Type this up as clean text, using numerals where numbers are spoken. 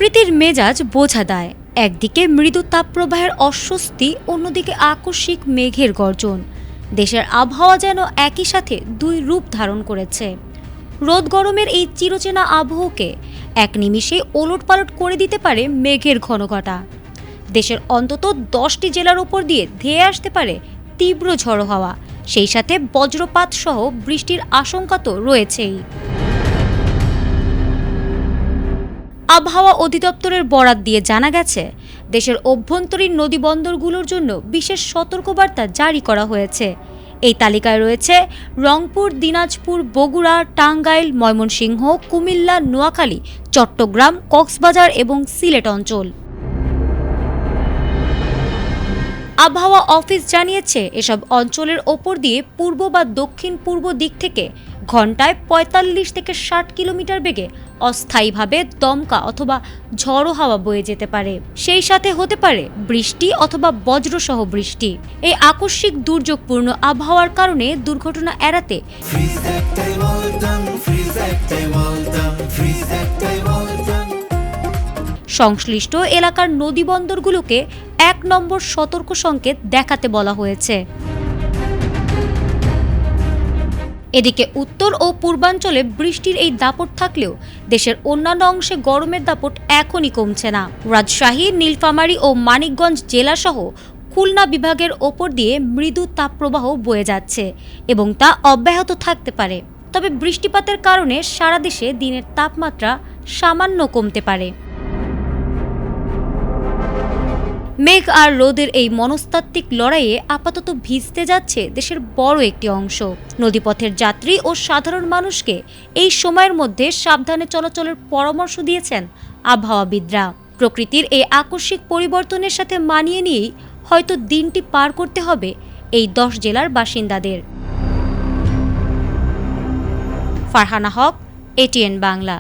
প্রকৃতির মেজাজ বোঝা দেয়, একদিকে মৃদু তাপপ্রবাহের অস্বস্তি, অন্যদিকে আকস্মিক মেঘের গর্জন। দেশের আবহাওয়া যেন একই সাথে দুই রূপ ধারণ করেছে। রোদ গরমের এই চিরচেনা আবহকে এক নিমিষে ওলটপালট করে দিতে পারে মেঘের ঘনঘটা। দেশের অন্তত 10টি জেলার ওপর দিয়ে ধেয়ে আসতে পারে তীব্র ঝড়ো হাওয়া, সেই সাথে বজ্রপাত সহ বৃষ্টির আশঙ্কা তো রয়েছেই। আবহাওয়া অধিদপ্তরের বরাত দিয়ে জানা গেছে, দেশের অভ্যন্তরীণ নদীবন্দরগুলোর জন্য বিশেষ সতর্কবার্তা জারি করা হয়েছে। এই তালিকায় রয়েছে রংপুর, দিনাজপুর, বগুড়া, টাঙ্গাইল, ময়মনসিংহ, কুমিল্লা, নোয়াখালী, চট্টগ্রাম, কক্সবাজার এবং সিলেট অঞ্চল। আবহাওয়া অফিস জানিয়েছে, এসব অঞ্চলের ওপর দিয়ে পূর্ব বা দক্ষিণ পূর্ব দিক থেকে ঘন্টায় 45 থেকে 60 কিলোমিটার বেগে অস্থায়ীভাবে দমকা অথবা ঝড়ো হাওয়া বয়ে যেতে পারে। সেই সাথে হতে পারে বৃষ্টি অথবা বজ্রসহ বৃষ্টি। এই আকস্মিক দুর্যোগপূর্ণ আবহাওয়ার কারণে দুর্ঘটনা এড়াতে সংশ্লিষ্ট এলাকার নদীবন্দরগুলোকে 1 নম্বর সতর্ক সংকেত দেখাতে বলা হয়েছে। এদিকে উত্তর ও পূর্বাঞ্চলে বৃষ্টির এই দাপট থাকলেও দেশের অন্যান্য অংশে গরমের দাপট এখনই কমছে না। রাজশাহী, নীলফামারী ও মানিকগঞ্জ জেলাসহ খুলনা বিভাগের ওপর দিয়ে মৃদু তাপপ্রবাহ বয়ে যাচ্ছে এবং তা অব্যাহত থাকতে পারে। তবে বৃষ্টিপাতের কারণে সারা দেশে দিনের তাপমাত্রা সামান্য কমতে পারে। মেঘ আর রোদের এই মনস্তাত্ত্বিক লড়াইয়ে আপাতত ভিজতে যাচ্ছে দেশের বড় একটি অংশ। নদীপথের যাত্রী ও সাধারণ মানুষকে এই সময়ের মধ্যে সাবধানে চলাচলের পরামর্শ দিয়েছেন আবহাওয়াবিদরা। প্রকৃতির এই আকস্মিক পরিবর্তনের সাথে মানিয়ে নিয়েই হয়তো দিনটি পার করতে হবে এই 10 জেলার বাসিন্দাদের। ফারহানা হক, ATN বাংলা।